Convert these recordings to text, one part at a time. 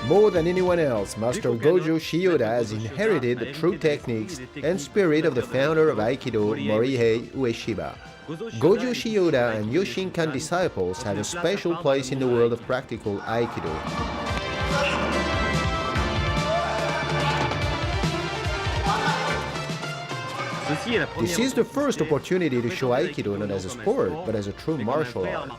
More than anyone else, Master Gojo Shiyoda has inherited the true techniques and spirit of the founder of Aikido, Morihei Ueshiba. Gojo Shiyoda and Yoshinkan disciples have a special place in the world of practical Aikido. This is the first opportunity to show Aikido not as a sport, but as a true martial art.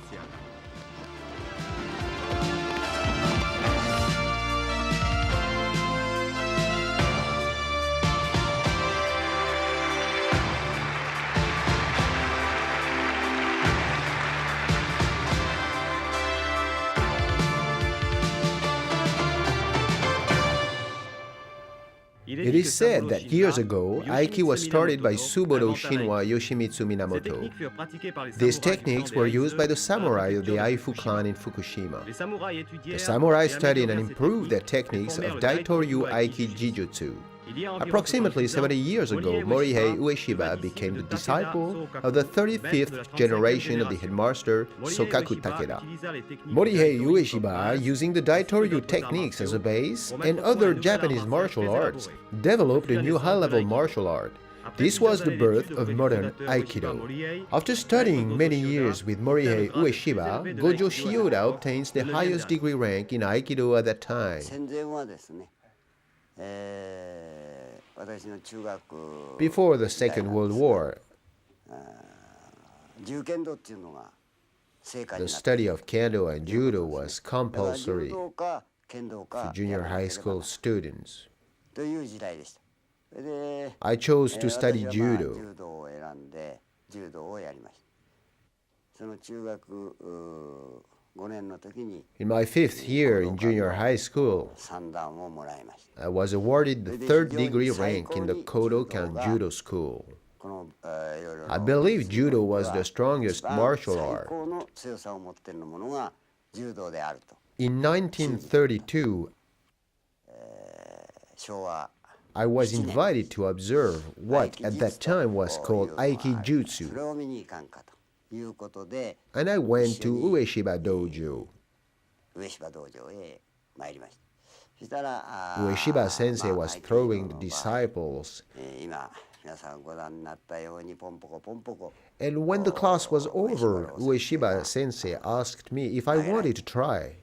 It is said that years ago, Aiki was started by Subodo Shinwa Yoshimitsu Minamoto. These techniques were used by the samurai of the Aifu clan in Fukushima. The samurai studied and improved their techniques of Daitoryu Aiki Jijutsu. Approximately 70 years ago, Morihei Ueshiba became the disciple of the 35th generation of the headmaster Sokaku Takeda. Morihei Ueshiba, using the Daitoryu techniques as a base and other Japanese martial arts, developed a new high-level martial art. This was the birth of modern Aikido. After studying many years with Morihei Ueshiba, Gojo Shiyoda obtains the highest degree rank in Aikido at that time. Before the Second World War, the study of Kendo and Judo was compulsory for junior high school students. I chose to study Judo. In my 5th year in junior high school, I was awarded the 3rd degree rank in the Kodokan Judo School. I believe Judo was the strongest martial art. In 1932, I was invited to observe what at that time was called Aikijutsu, and I went to Ueshiba Dojo. Ueshiba Sensei was throwing the disciples, and when the class was over, Ueshiba Sensei asked me if I wanted to try.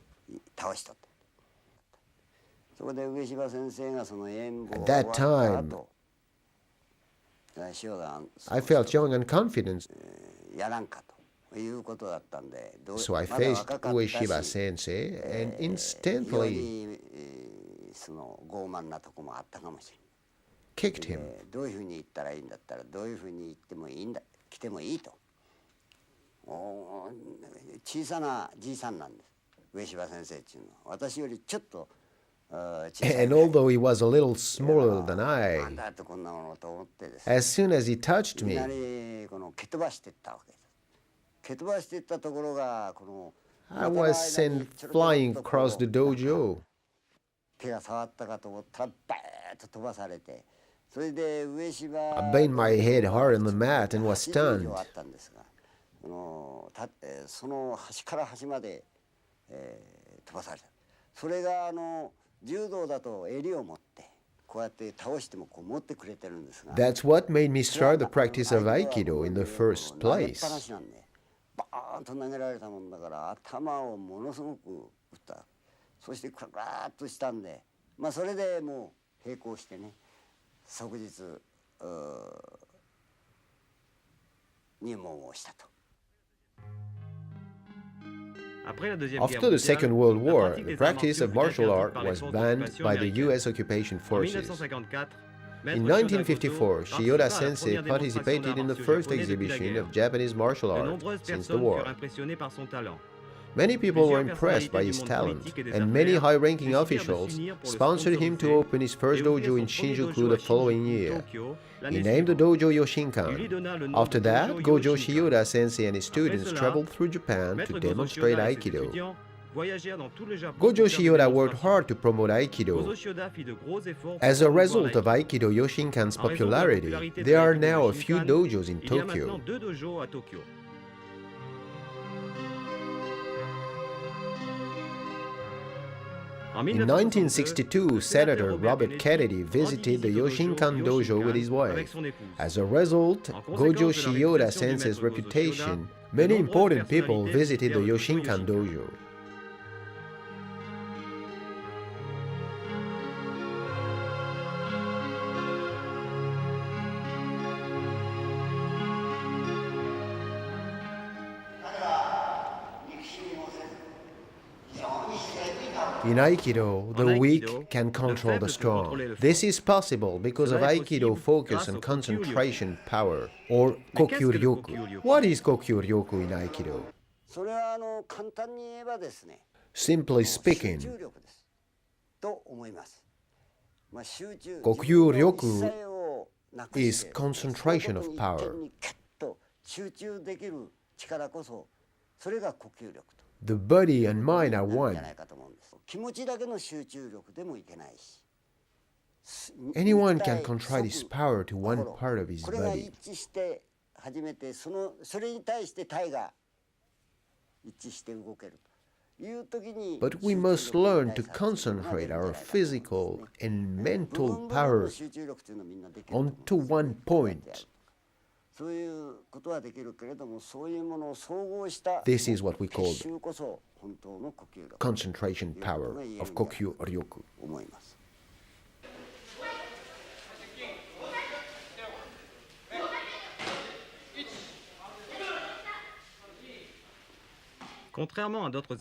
At that time, I felt young and confident, so I faced Ueshiba Sensei and instantly kicked him. And although he was a little smaller than I, as soon as he touched me, I was sent flying across the dojo. I banged my head hard on the mat and was stunned. That's what made me start the practice of Aikido in the first place. After the Second World War, the practice of martial art was banned by the US occupation forces. In 1954, Shiyoda Sensei participated in the first exhibition of Japanese martial art since the war. Many people were impressed by his talent, and many high-ranking officials sponsored him to open his first dojo in Shinjuku the following year. He named the dojo Yoshinkan. After that, Gojo Shiyoda Sensei and his students traveled through Japan to demonstrate Aikido. Gojo Shiyoda worked hard to promote Aikido. As a result of Aikido Yoshinkan's popularity, there are now a few dojos in Tokyo. In 1962, Senator Robert Kennedy visited the Yoshinkan dojo with his wife. As a result, Gojo Shiyoda Sensei's reputation, many important people visited the Yoshinkan dojo. In Aikido, the weak can control the strong. This is possible because of Aikido focus and concentration power, or Kokyu-ryoku. What is Kokyu-ryoku in Aikido? Simply speaking, Kokyu-ryoku is concentration of power. The body and mind are one. Anyone can control his power to one part of his body. But we must learn to concentrate our physical and mental power onto one point. This is what we call concentration power of Kokyu-ryoku.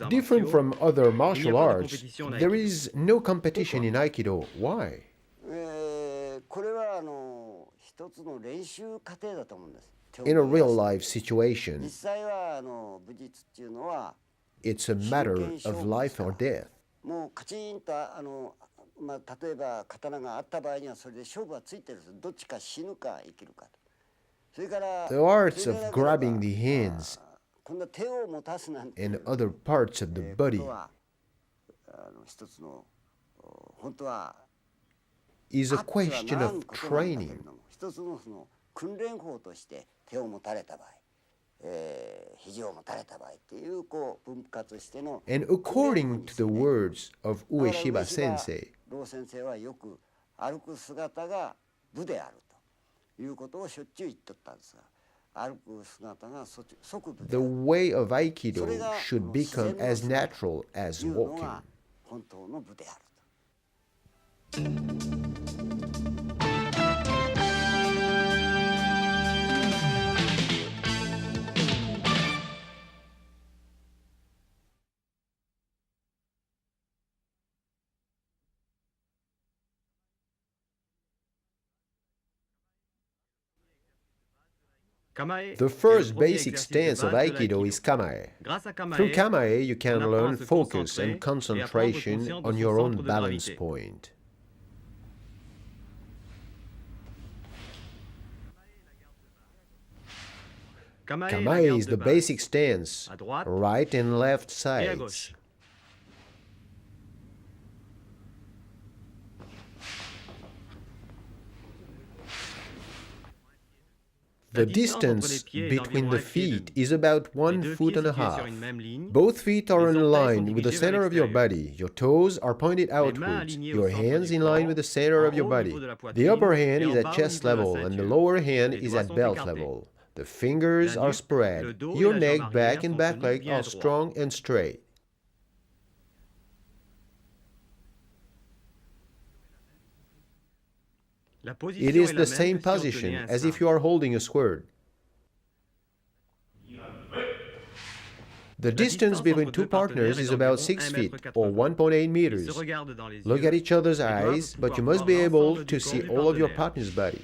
Different from other martial arts, there is no competition in Aikido. Why? In a real-life situation, it's a matter of life or death. The arts of grabbing the hands and other parts of the body is a question of training. And according to the words of Ueshiba Sensei, the way of Aikido should become as natural as walking. The first basic stance of Aikido is Kamae. Through Kamae, you can learn focus and concentration on your own balance point. Kamae is the basic stance, right and left sides. The distance between the feet is about 1.5 feet. Both feet are in line with the center of your body. Your toes are pointed outwards. Your hands in line with the center of your body. The upper hand is at chest level and the lower hand is at belt level. The fingers are spread. Your neck, back, and back leg are strong and straight. It is the same position as if you are holding a sword. The distance between two partners is about 6 feet or 1.8 meters. Look at each other's eyes, but you must be able to see all of your partner's body.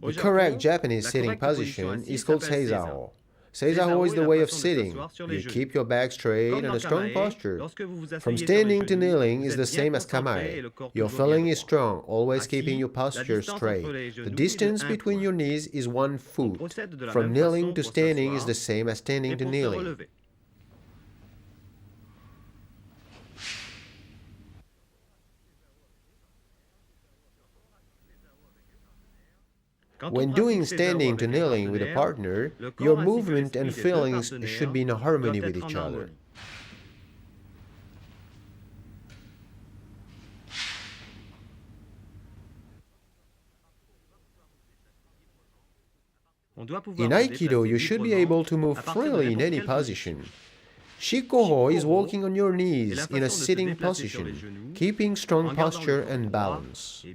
The correct Japanese sitting position is called Seizaho. Seizaho is the way of sitting. You keep your back straight and a strong posture. From standing to kneeling is the same as Kamae. Your feeling is strong, always keeping your posture straight. The distance between your knees is 1 foot. From kneeling to standing is the same as standing to kneeling. When doing standing to kneeling with a partner, your movement and feelings should be in harmony with each other. In Aikido, you should be able to move freely in any position. Shikoho is walking on your knees in a sitting position, keeping strong posture and balance.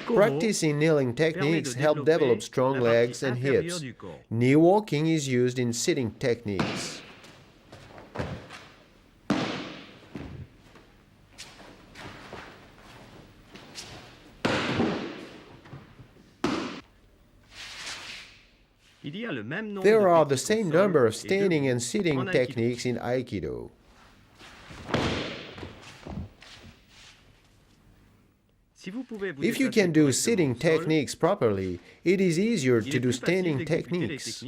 Practicing kneeling techniques help develop strong legs and hips. Knee walking is used in sitting techniques. There are the same number of standing and sitting techniques in Aikido. If you can do sitting techniques properly, it is easier to do standing techniques.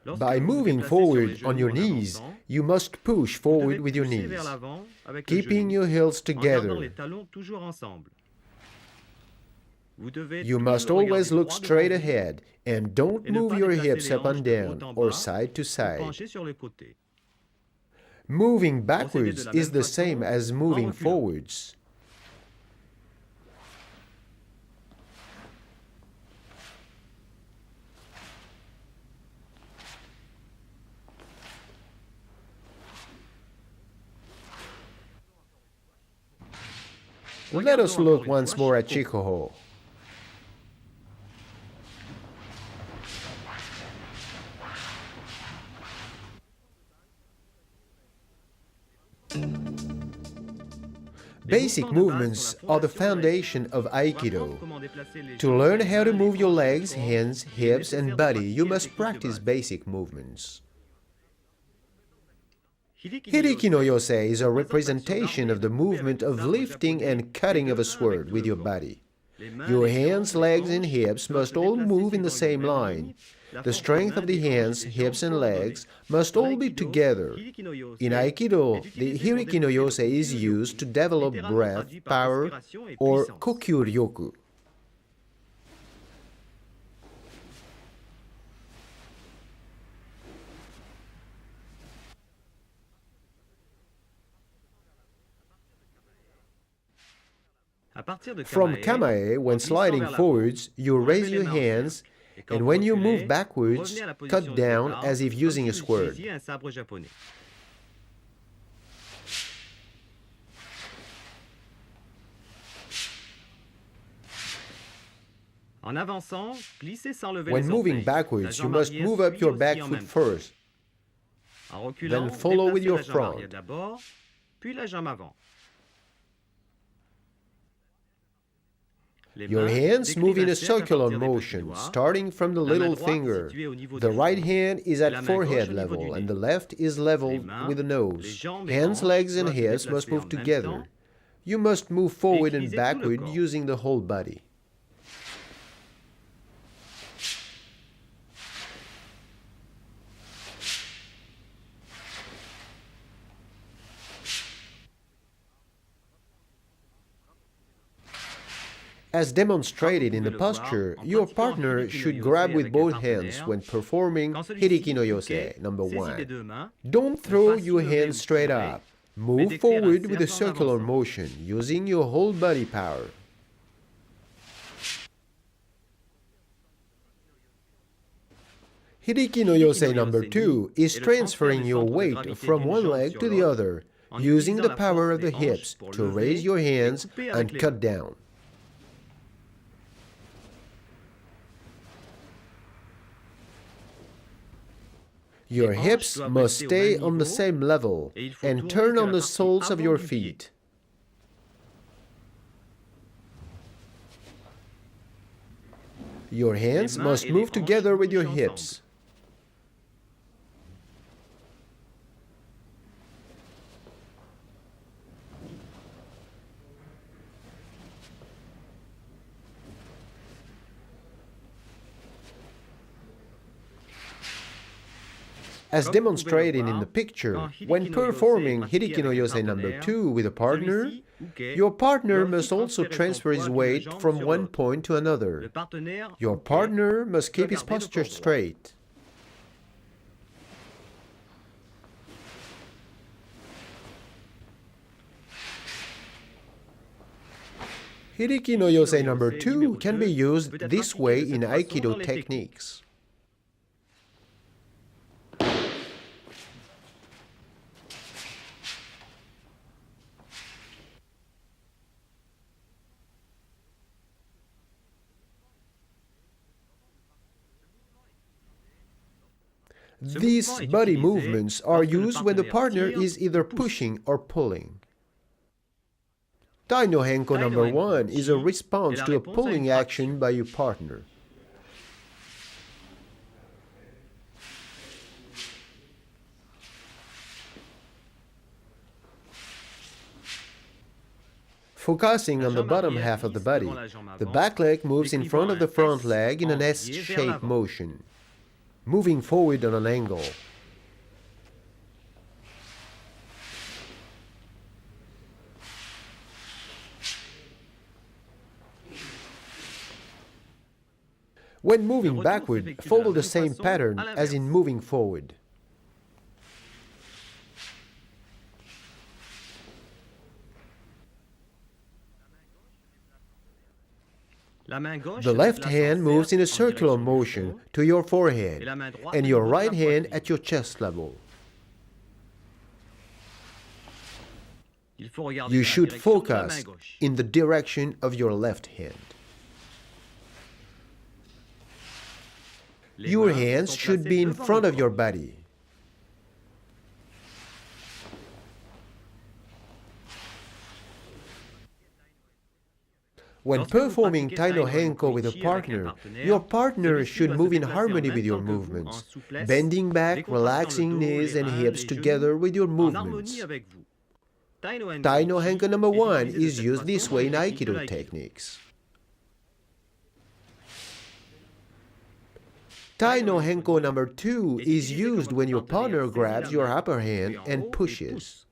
By moving forward on your knees, you must push forward with your knees, keeping your heels together. You must always look straight ahead and don't move your hips up and down or side to side. Moving backwards is the same as moving forwards. Let us look once more at Shikoho. Basic movements are the foundation of Aikido. To learn how to move your legs, hands, hips, and body, you must practice basic movements. Hiriki no Yosei is a representation of the movement of lifting and cutting of a sword with your body. Your hands, legs, and hips must all move in the same line. The strength of the hands, hips, and legs must all be together. In Aikido, the Hiriki no Yosei is used to develop breath, power, or kokyu-ryoku. From kamae, when sliding forwards, you raise your hands, and when you move backwards, cut down as if using a sword. When moving backwards, you must move up your back foot first, then follow with your front. Your hands move in a circular motion, starting from the little finger. The right hand is at forehead level, and the left is level with the nose. Hands, legs, and hips must move together. You must move forward and backward using the whole body. As demonstrated in the posture, your partner should grab with both hands when performing Hiriki no Yosei. Number 1. Don't throw your hands straight up. Move forward with a circular motion, using your whole body power. Hiriki no Yosei number 2 is transferring your weight from one leg to the other, using the power of the hips to raise your hands and cut down. Your hips must stay on the same level and turn on the soles of your feet. Your hands must move together with your hips. As demonstrated in the picture, when performing Hideki no Yosei number 2 with a partner, your partner must also transfer his weight from one point to another. Your partner must keep his posture straight. Hideki no Yosei number 2 can be used this way in Aikido techniques. These body movements are used when the partner is either pushing or pulling. Tai no Henko number 1 is a response to a pulling action by your partner. Focusing on the bottom half of the body, the back leg moves in front of the front leg in an S-shaped motion, moving forward on an angle. When moving backward, follow the same pattern as in moving forward. The left hand moves in a circular motion to your forehead, and your right hand at your chest level. You should focus in the direction of your left hand. Your hands should be in front of your body. When performing Tai no Henko with a partner, your partner should move in harmony with your movements, bending back, relaxing knees and hips together with your movements. Tai no Henko number 1 is used this way in Aikido techniques. Tai no Henko number 2 is used when your partner grabs your upper hand and pushes.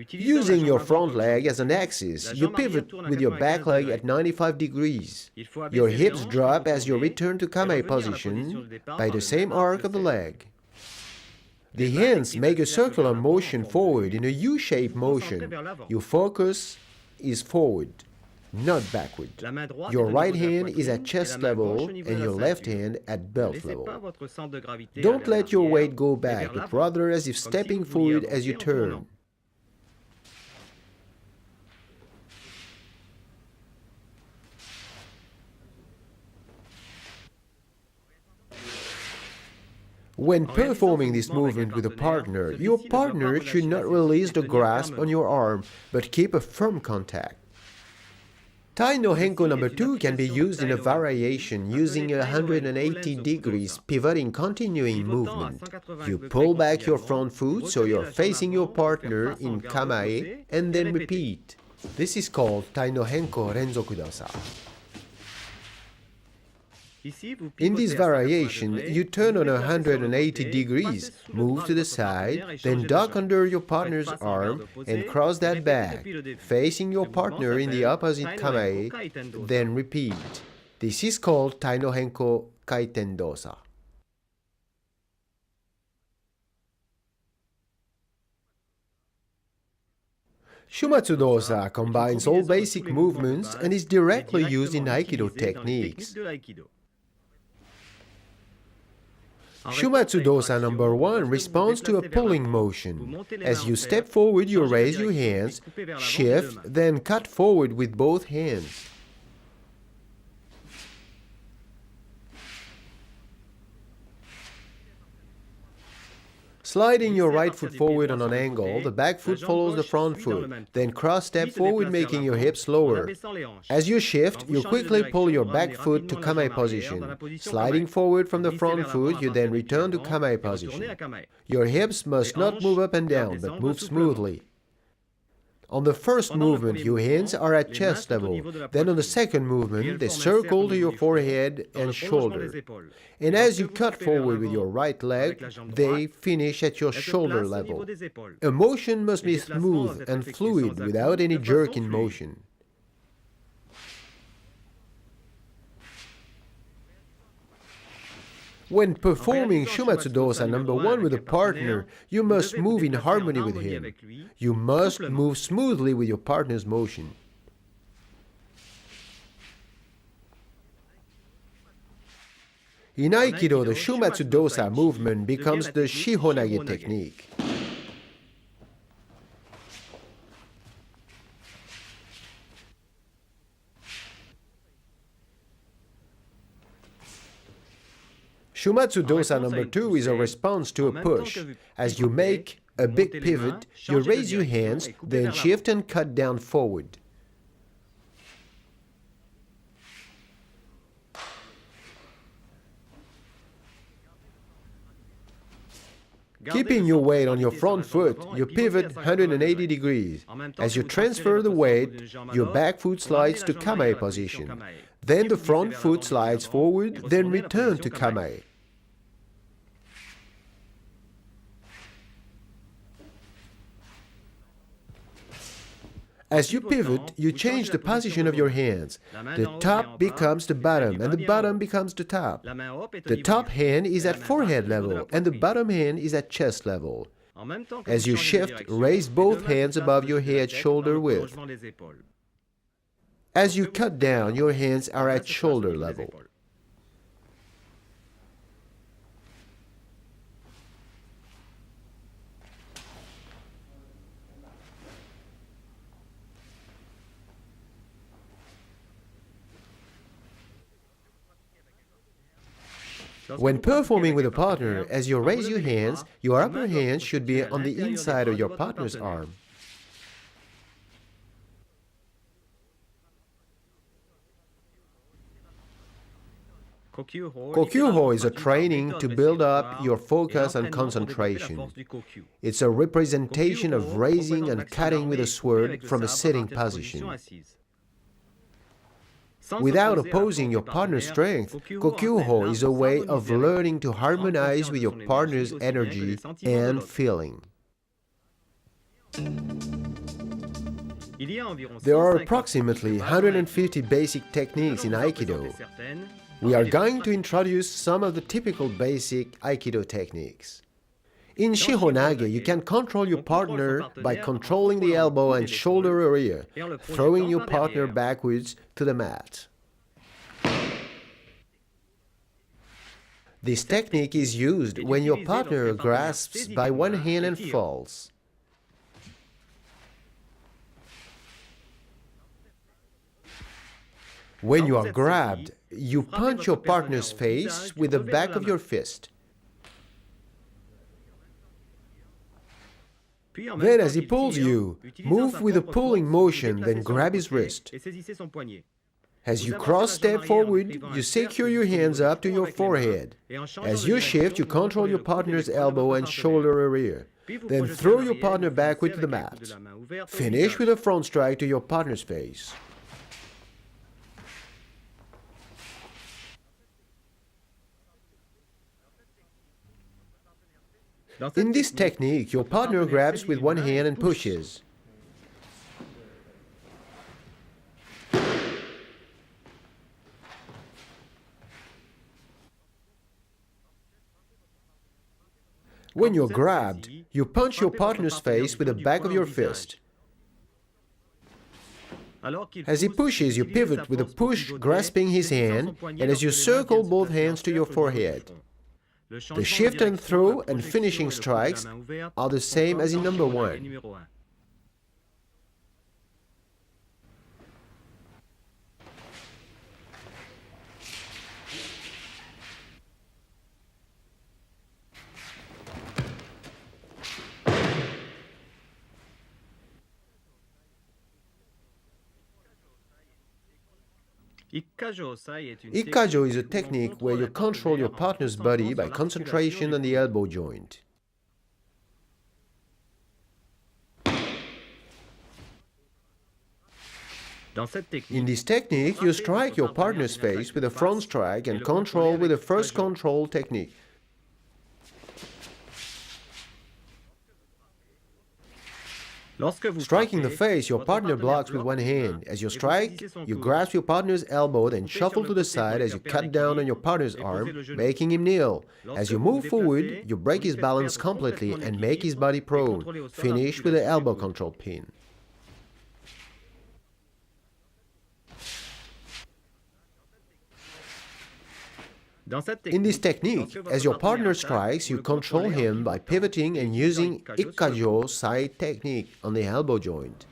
Using your front leg as an axis, you pivot with your back leg at 95 degrees. Your hips drop as you return to kamae position by the same arc of the leg. The hands make a circular motion forward in a U-shaped motion. Your focus is forward, not backward. Your right hand is at chest level and your left hand at belt level. Don't let your weight go back, but rather as if stepping forward as you turn. When performing this movement with a partner, your partner should not release the grasp on your arm, but keep a firm contact. Tai no Henko number 2 can be used in a variation using a 180 degrees pivoting continuing movement. You pull back your front foot so you're facing your partner in kamae and then repeat. This is called Tai no Henko Renzoku Dasa. In this variation, you turn on 180 degrees, move to the side, then duck under your partner's arm and cross that back, facing your partner in the opposite kamae, then repeat. This is called Tai no Henko Kaiten Dosa. Shumatsu Dosa combines all basic movements and is directly used in Aikido techniques. Shumatsu Dosa number 1 responds to a pulling motion. As you step forward, you raise your hands, shift, then cut forward with both hands. Sliding your right foot forward on an angle, the back foot follows the front foot, then cross-step forward making your hips lower. As you shift, you quickly pull your back foot to kamae position. Sliding forward from the front foot, you then return to kamae position. Your hips must not move up and down, but move smoothly. On the first movement, your hands are at chest level. Then on the second movement, they circle to your forehead and shoulder. And as you cut forward with your right leg, they finish at your shoulder level. A motion must be smooth and fluid without any jerking motion. When performing Shumatsu Dosa number 1 with a partner, you must move in harmony with him. You must move smoothly with your partner's motion. In Aikido, the Shumatsu Dosa movement becomes the Shihonage technique. Shumatsu Dosa number 2 is a response to a push. As you make a big pivot, you raise your hands, then shift and cut down forward. Keeping your weight on your front foot, you pivot 180 degrees. As you transfer the weight, your back foot slides to kamae position. Then the front foot slides forward, then return to kamae. As you pivot, you change the position of your hands. The top becomes the bottom, and the bottom becomes the top. The top hand is at forehead level, and the bottom hand is at chest level. As you shift, raise both hands above your head shoulder width. As you cut down, your hands are at shoulder level. When performing with a partner, as you raise your hands, your upper hand should be on the inside of your partner's arm. Kokyuho is a training to build up your focus and concentration. It's a representation of raising and cutting with a sword from a sitting position. Without opposing your partner's strength, Kokyuho is a way of learning to harmonize with your partner's energy and feeling. There are approximately 150 basic techniques in Aikido. We are going to introduce some of the typical basic Aikido techniques. In Shihonage, you can control your partner by controlling the elbow and shoulder area, throwing your partner backwards to the mat. This technique is used when your partner grasps by one hand and falls. When you are grabbed, you punch your partner's face with the back of your fist. Then, as he pulls you, move with a pulling motion, then grab his wrist. As you cross-step forward, you secure your hands up to your forehead. As you shift, you control your partner's elbow and shoulder area. Then throw your partner backward to the mat. Finish with a front strike to your partner's face. In this technique, your partner grabs with one hand and pushes. When you're grabbed, you punch your partner's face with the back of your fist. As he pushes, you pivot with a push grasping his hand, and as you circle both hands to your forehead. The shift and throw and finishing strikes are the same as in number 1. Ikkajo is a technique where you control your partner's body by concentration on the elbow joint. In this technique, you strike your partner's face with a front strike and control with a first control technique. Striking the face, your partner blocks with one hand. As you strike, you grasp your partner's elbow, then shuffle to the side as you cut down on your partner's arm, making him kneel. As you move forward, you break his balance completely and make his body prone. Finish with the elbow control pin. In this technique, as your partner strikes, you control him by pivoting and using Ikkajo side technique on the elbow joint.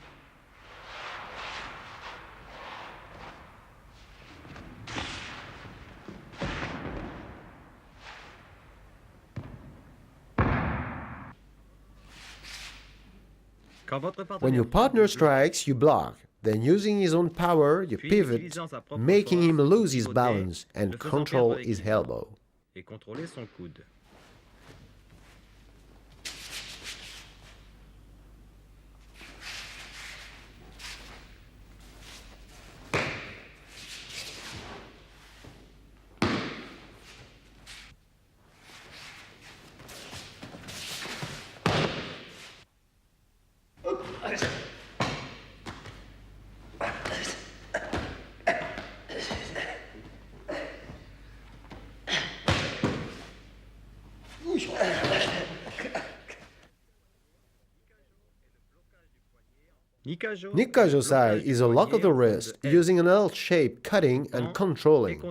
When your partner strikes, you block. Then using his own power, you pivot, making him lose his balance and control his elbow. Nikkajo side is a lock of the wrist using an L shape, cutting and controlling.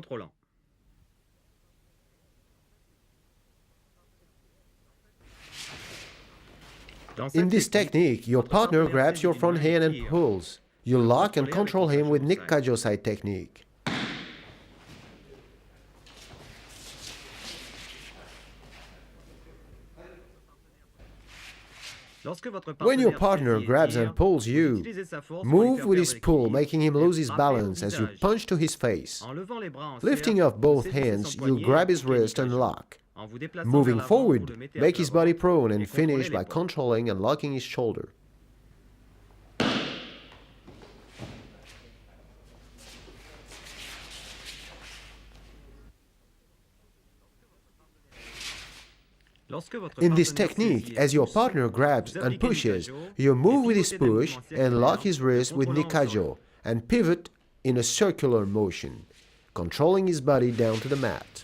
In this technique, your partner grabs your front hand and pulls. You lock and control him with Nikkajo side technique. When your partner grabs and pulls you, move with his pull, making him lose his balance as you punch to his face. Lifting off both hands, you'll grab his wrist and lock. Moving forward, make his body prone and finish by controlling and locking his shoulder. In this technique, as your partner grabs and pushes, you move with his push and lock his wrist with Nikkajo and pivot in a circular motion, controlling his body down to the mat.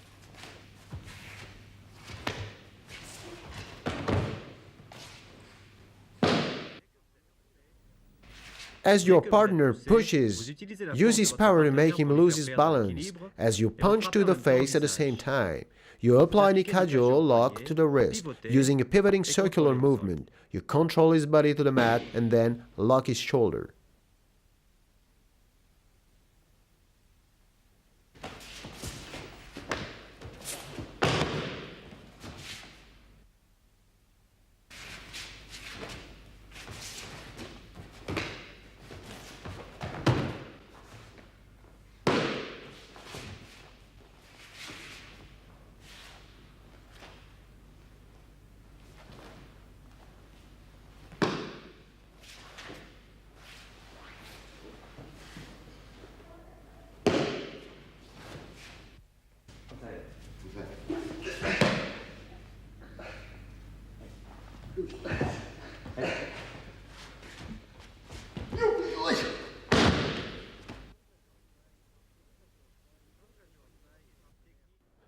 As your partner pushes, use his power to make him lose his balance as you punch to the face at the same time. You apply Nikkajo lock to the wrist. Using a pivoting circular movement, you control his body to the mat and then lock his shoulder.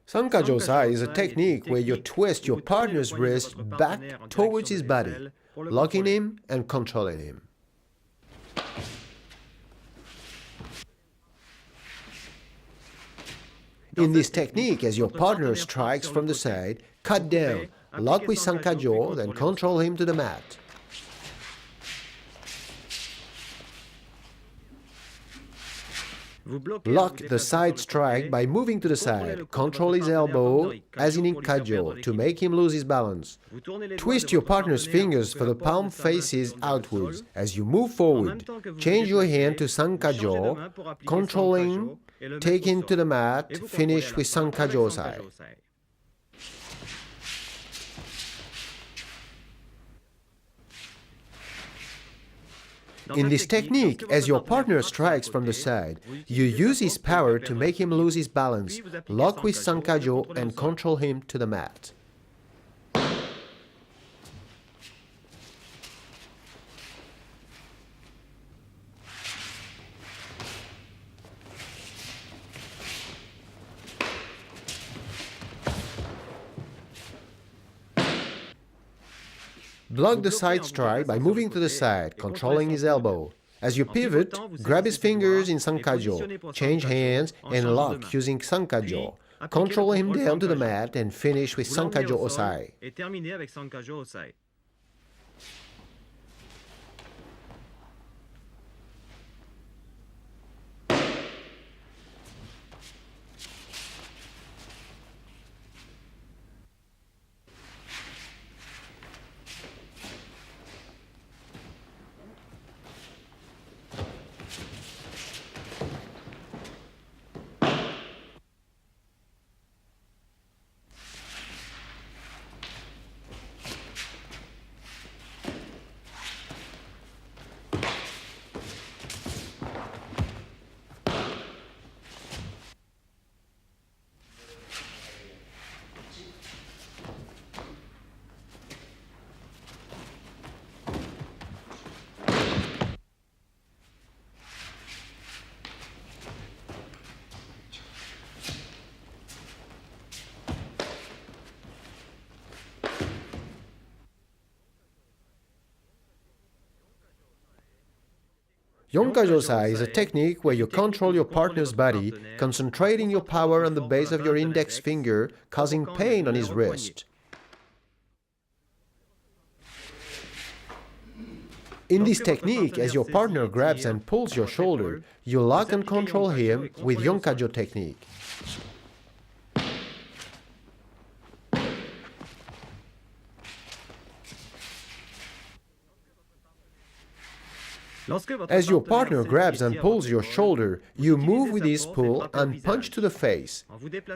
Sankajo-sai is a technique where you twist your partner's wrist back towards his body, locking him and controlling him. In this technique, as your partner strikes from the side, cut down, lock with Sankajo, then control him to the mat. Lock the side strike by moving to the side. Control his elbow, as in Ikkajo, to make him lose his balance. Twist your partner's fingers for the palm faces outwards. As you move forward, change your hand to Sankajo, controlling, take him to the mat, finish with Sankajo side. In this technique, as your partner strikes from the side, you use his power to make him lose his balance, lock with Sankajo and control him to the mat. Block the side strike by moving to the side, controlling his elbow. As you pivot, grab his fingers in Sankajo, change hands and lock using Sankajo. Control him down to the mat and finish with Sankajo Osai. Yonkajosai is a technique where you control your partner's body, concentrating your power on the base of your index finger, causing pain on his wrist. In this technique, as your partner grabs and pulls your shoulder, you lock and control him with Yonkajo technique. As your partner grabs and pulls your shoulder, you move with his pull and punch to the face.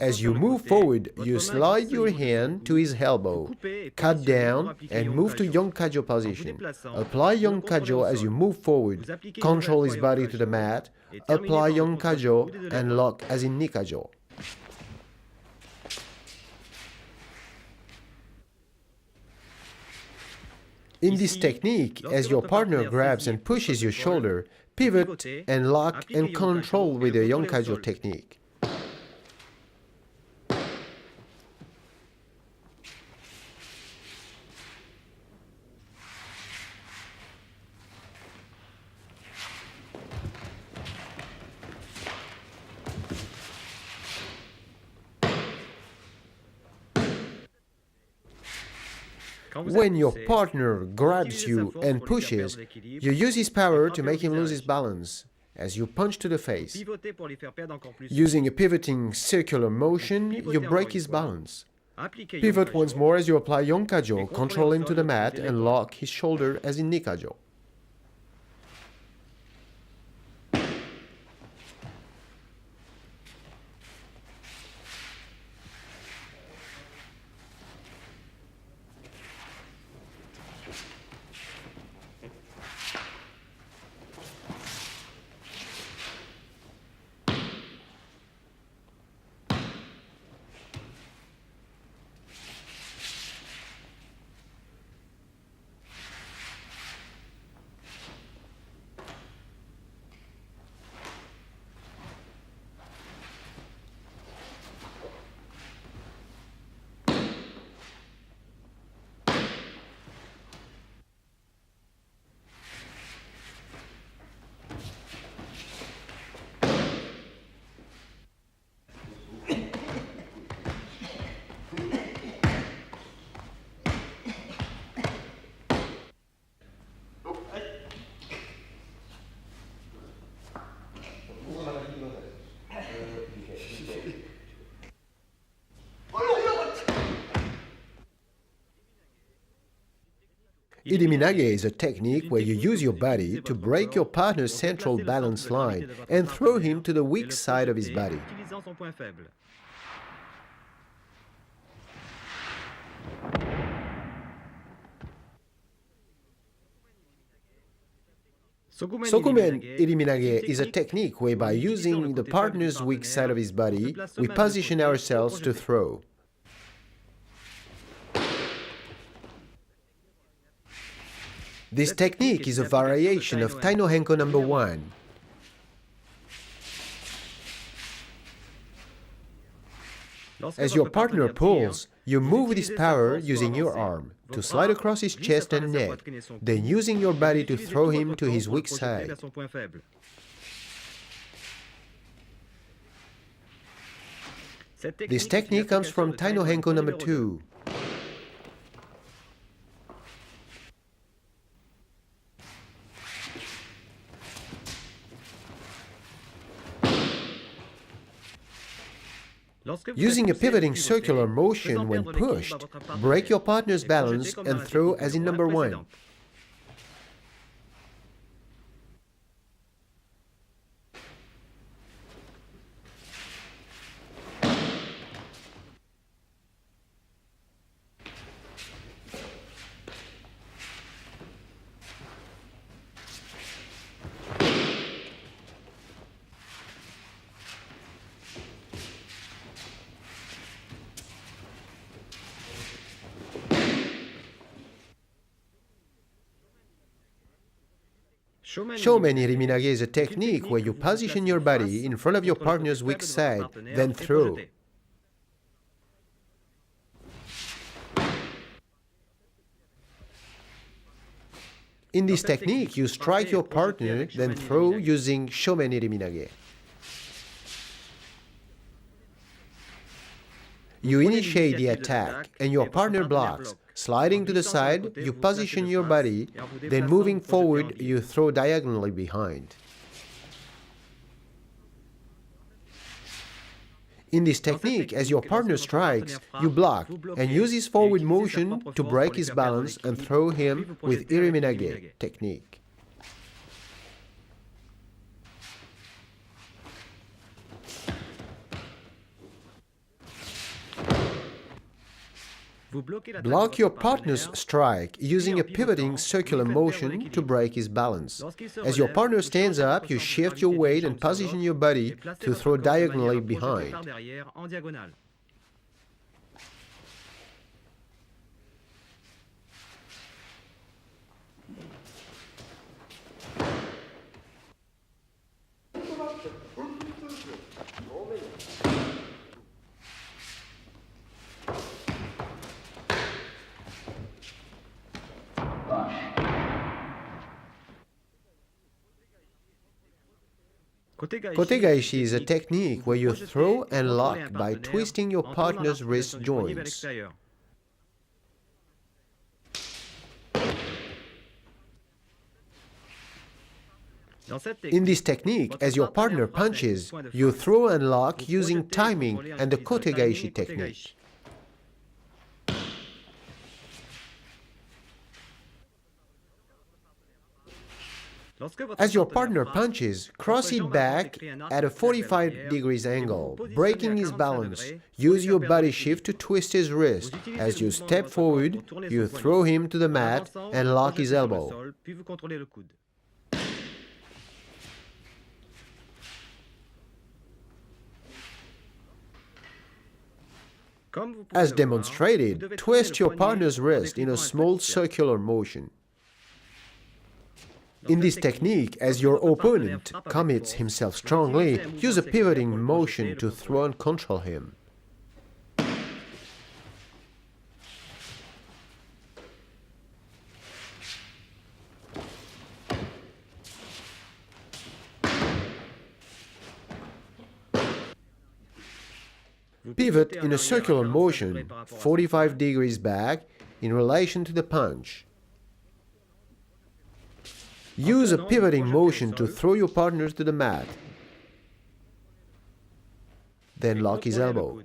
As you move forward, you slide your hand to his elbow, cut down and move to Yonkajo position. Apply Yonkajo as you move forward, control his body to the mat, apply Yonkajo and lock as in Nikajo. In this technique, as your partner grabs and pushes your shoulder, pivot and lock and control with the Yonkajo technique. When your partner grabs you and pushes, you use his power to make him lose his balance as you punch to the face. Using a pivoting circular motion, you break his balance. Pivot once more as you apply Yonkajo, control him to the mat and lock his shoulder as in Nikajo. Iriminage is a technique where you use your body to break your partner's central balance line and throw him to the weak side of his body. Sokumen iriminage is a technique whereby using the partner's weak side of his body, we position ourselves to throw. This technique is a variation of Tai no Henko number 1. As your partner pulls, you move with his power using your arm to slide across his chest and neck, then using your body to throw him to his weak side. This technique comes from Tai no Henko number 2. Using a pivoting circular motion when pushed, break your partner's balance and throw as in number 1. Shomen iriminage is a technique where you position your body in front of your partner's weak side, then throw. In this technique, you strike your partner, then throw using Shomen iriminage. You initiate the attack, and your partner blocks. Sliding to the side, you position your body, then moving forward, you throw diagonally behind. In this technique, as your partner strikes, you block and use his forward motion to break his balance and throw him with iriminage technique. Block your partner's strike using a pivoting circular motion to break his balance. As your partner stands up, you shift your weight and position your body to throw diagonally behind. Kotegaishi is a technique where you throw and lock by twisting your partner's wrist joints. In this technique, as your partner punches, you throw and lock using timing and the Kotegaishi technique. As your partner punches, cross it back at a 45 degrees angle, breaking his balance. Use your body shift to twist his wrist. As you step forward, you throw him to the mat and lock his elbow. As demonstrated, twist your partner's wrist in a small circular motion. In this technique, as your opponent commits himself strongly, use a pivoting motion to throw and control him. Pivot in a circular motion, 45 degrees back, in relation to the punch. Use a pivoting motion to throw your partners to the mat. Then lock his elbow.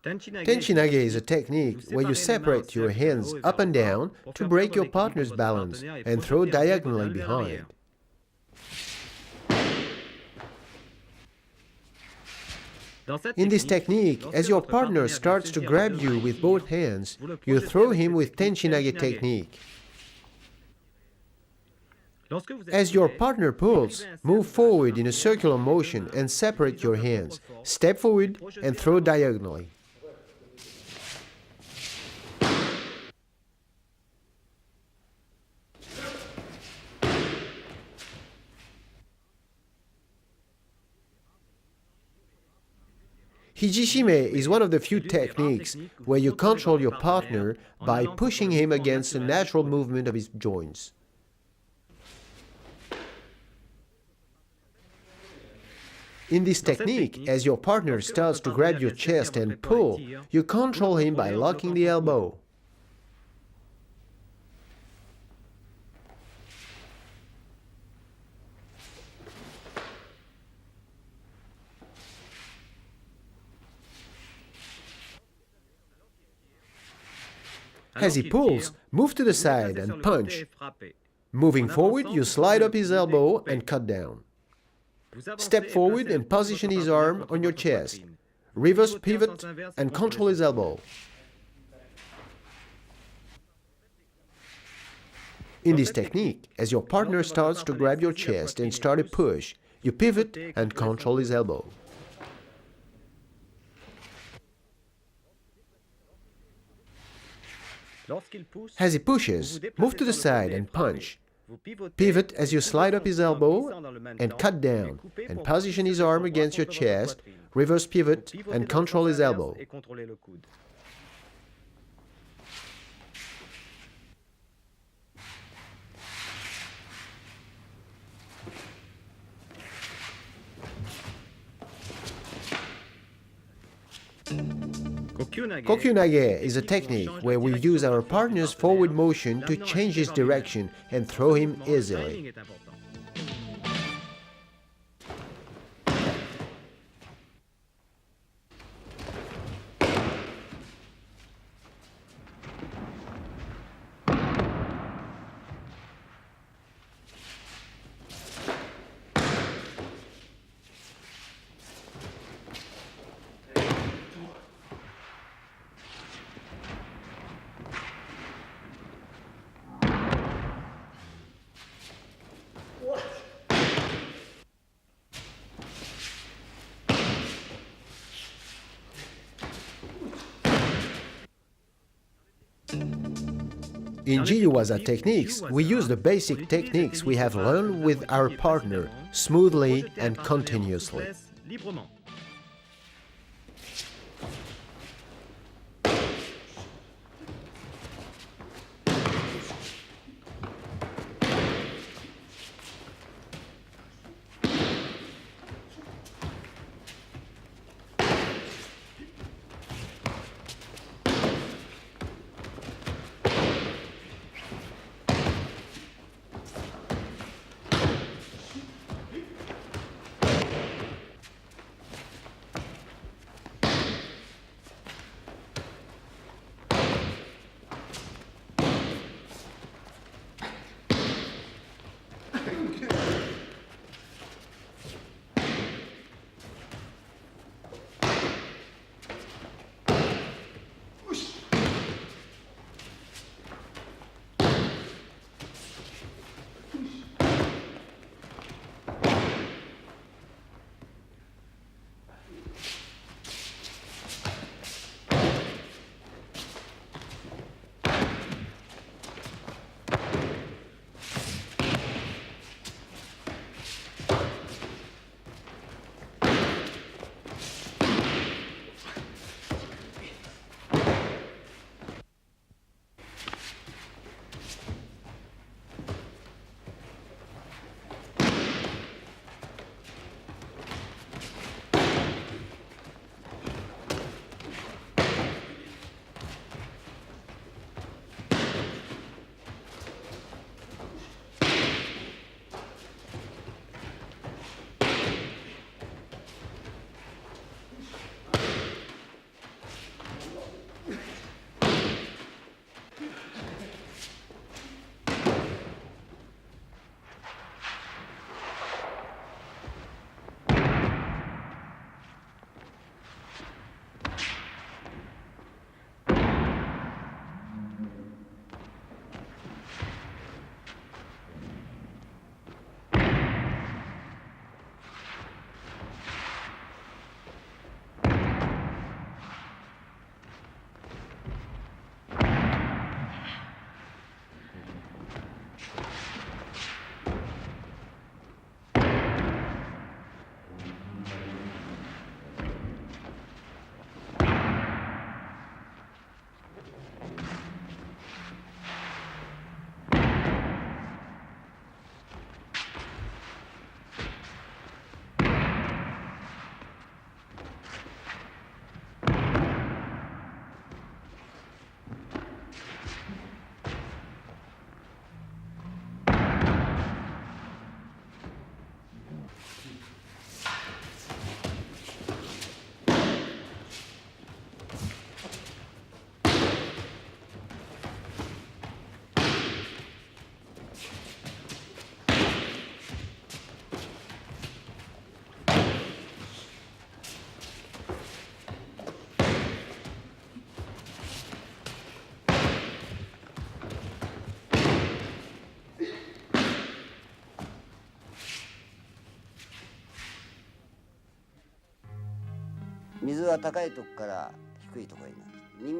Tenchinage is a technique where you separate your hands up and down to break your partner's balance and throw diagonally behind. In this technique, as your partner starts to grab you with both hands, you throw him with Tenchinage technique. As your partner pulls, move forward in a circular motion and separate your hands. Step forward and throw diagonally. Hijishime is one of the few techniques where you control your partner by pushing him against the natural movement of his joints. In this technique, as your partner starts to grab your chest and pull, you control him by locking the elbow. As he pulls, move to the side and punch. Moving forward, you slide up his elbow and cut down. Step forward and position his arm on your chest. Reverse pivot and control his elbow. In this technique, as your partner starts to grab your chest and start a push, you pivot and control his elbow. As he pushes, move to the side and punch. Pivot as you slide up his elbow and cut down, and position his arm against your chest, reverse pivot, and control his elbow. Kokyunage is a technique where we use our partner's forward motion to change his direction and throw him easily. In Jiuwaza techniques, we use the basic techniques we have learned with our partner, smoothly and continuously.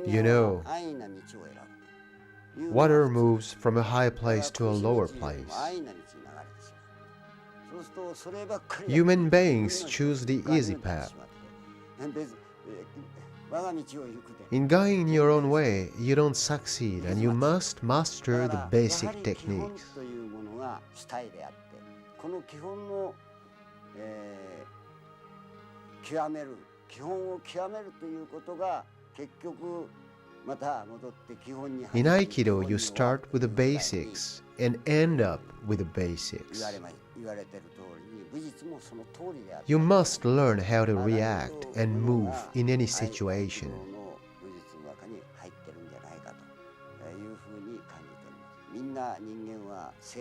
You know, water moves from a high place to a lower place. Human beings choose the easy path. In going your own way, you don't succeed, and you must master the basic techniques. In Aikido, you start with the basics and end up with the basics. You must learn how to react and move in any situation.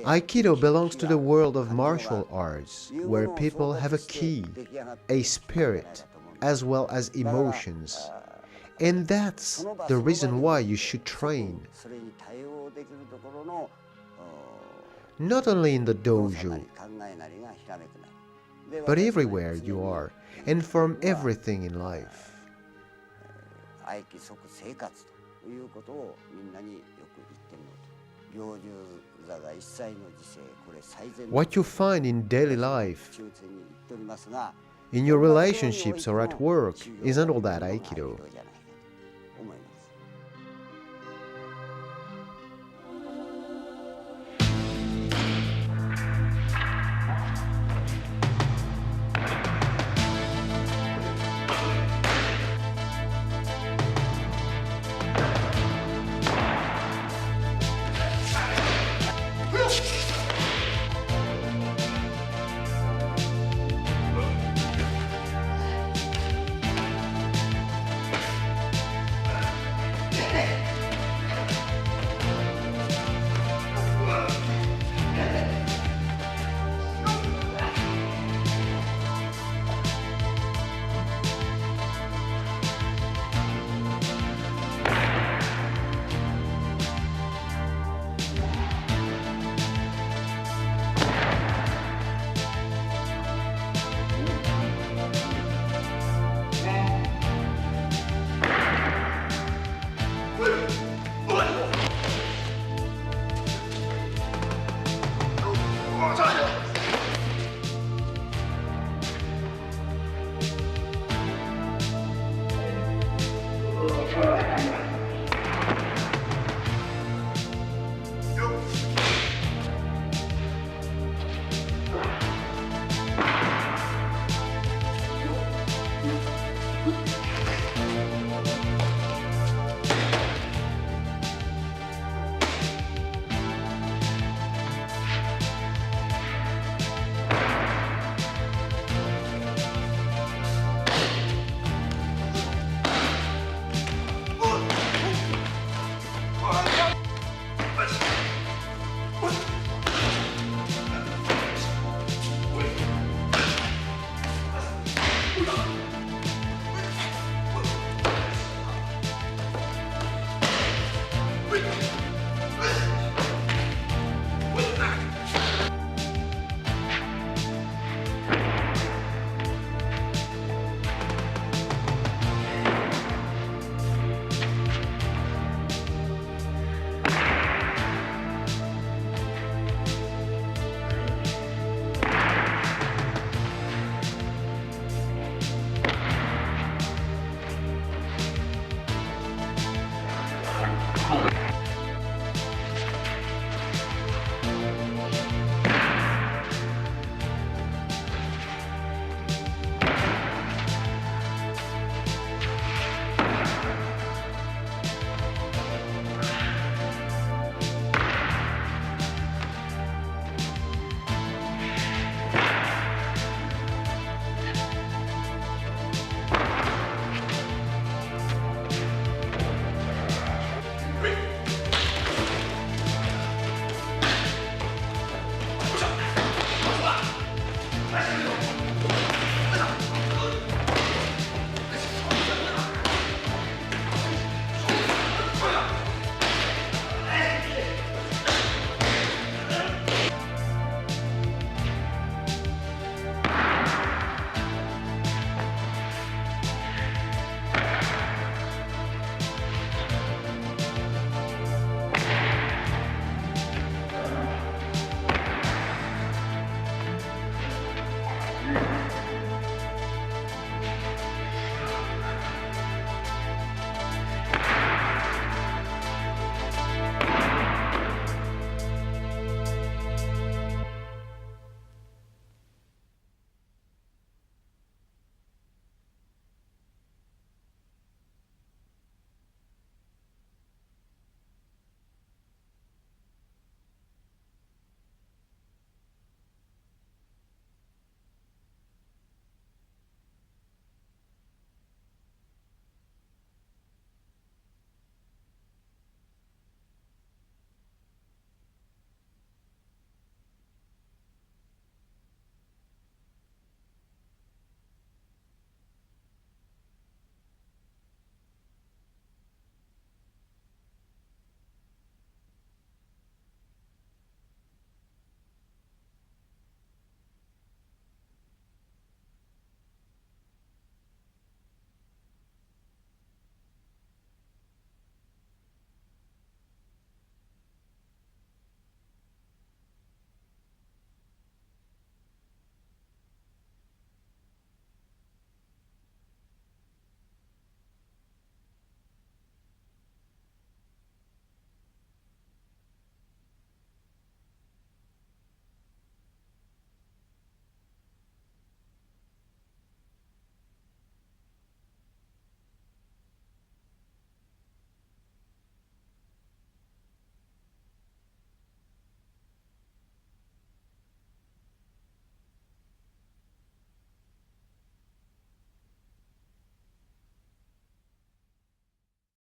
Aikido belongs to the world of martial arts, where people have a ki, a spirit, as well as emotions. And that's the reason why you should train. Not only in the dojo, but everywhere you are, and from everything in life. What you find in daily life, in your relationships or at work, isn't all that Aikido.